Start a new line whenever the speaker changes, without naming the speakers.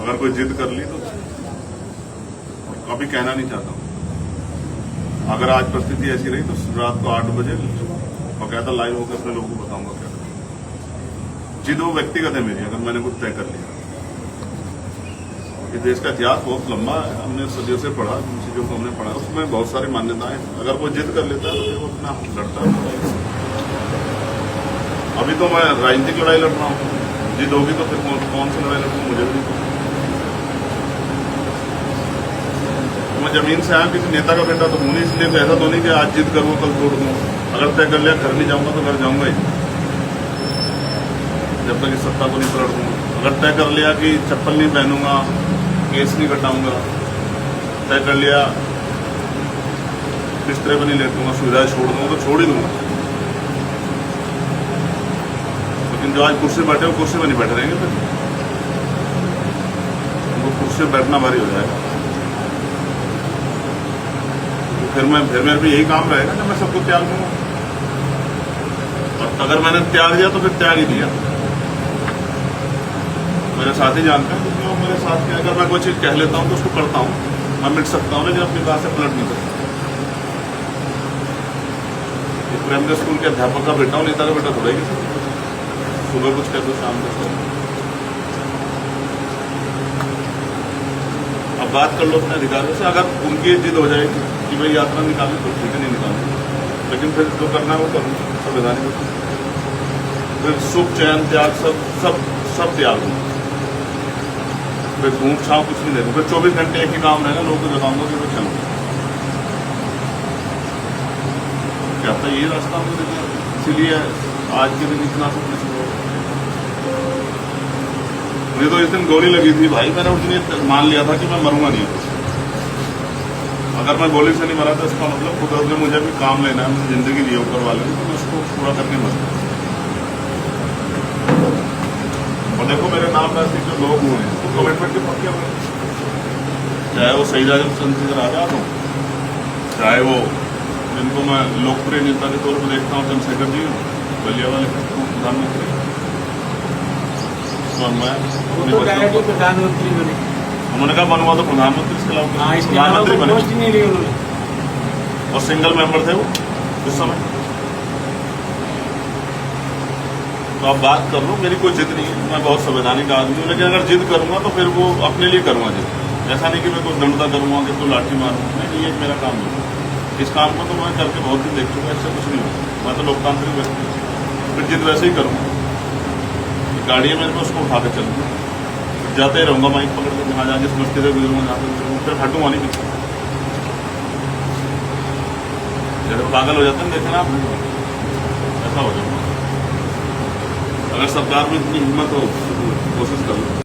अगर कोई जिद कर ली तो कभी कहना नहीं चाहता हूं। अगर आज परिस्थिति ऐसी रही तो रात को 8 बजे बकायदा लाइव होकर अपने लोगों को बताऊंगा क्या करें। जिद वो व्यक्तिगत है मेरी, अगर मैंने कुछ तय कर लिया। ये देश का इतिहास बहुत लंबा है, हमने सदियों से पढ़ा, जिन चीजों को हमने पढ़ा उसमें बहुत सारी मान्यताएं हैं। अगर कोई जिद कर लेता है तो फिर वो अपना लड़ता है। अभी तो मैं राजनीतिक लड़ाई लड़ रहा हूँ, जिद होगी तो फिर कौन सी लड़ाई लड़ूंगा मुझे भी नहीं पता। मैं जमीन से आया, किसी नेता का बेटा तो हूं नहीं, इसलिए ऐसा तो नहीं कि आज जिद करूँ कल तोड़ दूं। अगर तय कर लिया घर नहीं जाऊंगा तो घर जाऊंगा ही, जब तक इस सत्ता को नहीं पलट दूंगा। अगर तय कर लिया कि चप्पल नहीं पहनूंगा, केस नहीं कटाऊंगा, तय कर लिया बिस्तरे पर नहीं लेटूंगा, सुविधाएं छोड़ दूंगा तो छोड़ ही दूंगा। लेकिन जो आज कुर्सी बैठे वो कुर्सी में नहीं बैठे रहेंगे, फिर उनको कुर्सी में बैठना भारी हो जाएगा। फिर मेरे भी यही काम रहेगा कि मैं सबको त्याग दूंगा, और अगर मैंने त्याग दिया तो फिर त्याग ही दिया। मेरे साथी जानते हैं क्योंकि वो मेरे साथ में, अगर मैं कोई चीज कह लेता हूं तो उसको करता हूं, मैं मिट सकता हूं लेकिन अपनी बात से पलट नहीं सकता। प्राइमरी स्कूल के अध्यापक का बेटा हूं, नेता का बेटा थोड़ा ही, सुबह कुछ कहते शाम को। अब बात कर लो अपने अधिकारियों से, अगर उनकी जिद हो जाएगी कि भाई यात्रा निकालें तो ठीक है, नहीं निकालें, लेकिन फिर जो करना है वो करूँ संवैधानिक। फिर सुख चैन त्याग सब त्याग दूँ, फिर धूप छाव कुछ नहीं देगा, फिर 24 घंटे एक ही काम रहेगा, लोगों को जगाऊंगा कि मैं चलूँ। क्या था ये रास्ता मुझे दिया, इसीलिए आज के दिन इतना सब कुछ हुआ। मुझे तो इस दिन गोली लगी थी भाई, मैंने उस दिन मान लिया था कि मैं मरूंगा नहीं। अगर मैं गोली से नहीं मरा तो इसका मतलब कुदरत ने मुझे भी काम लेना है, मुझे जिंदगी दी ऊपर वाले ने, तो मैं उसको पूरा करके मरूंगा। और देखो मेरे नाम राशि जो लोग हुए हैं वो कमिटमेंट के पक्के हुए, चाहे वो शहीद आजम चंद्रशेखर आजाद हो, चाहे वो जिनको मैं लोकप्रिय नेता के तौर पर देखता हूँ चंद्रशेखर जी बलिया वाले प्रधानमंत्री,
प्रधानमंत्री बने।
उन्होंने कहा बनवा तो प्रधानमंत्री, इसके अलावा प्रधानमंत्री बने और सिंगल मेंबर थे वो उस समय। तो आप बात कर लो, मेरी कोई जिद नहीं है, मैं बहुत संवैधानिक आदमी हूँ, लेकिन अगर जिद करूंगा तो फिर वो अपने लिए करूंगा जिद, ऐसा नहीं कि मैं कोई दंडता करूंगा कि कोई लाठी मारूंगा, नहीं, ये मेरा काम नहीं। इस काम को तो मैं करके बहुत दिन देख चुका, इससे कुछ नहीं होगा। मैं तो लोकतांत्रिक व्यक्ति हूँ, फिर जिद वैसे ही करूंगा। गाड़ी है मेरे को, उसको उठा के चलूंगा, जाते ही रहूंगा माइक पकड़ के, जहाँ जाके समझते थे गुजरूंगा, जहाँ से गुजरूंगा, फिर हटूंगा नहीं पीछे। जैसे पागल हो जाते हैं, देखे ना आप, ऐसा हो जाऊंगा। अगर सरकार में इतनी हिम्मत हो तो कोशिश कर लो।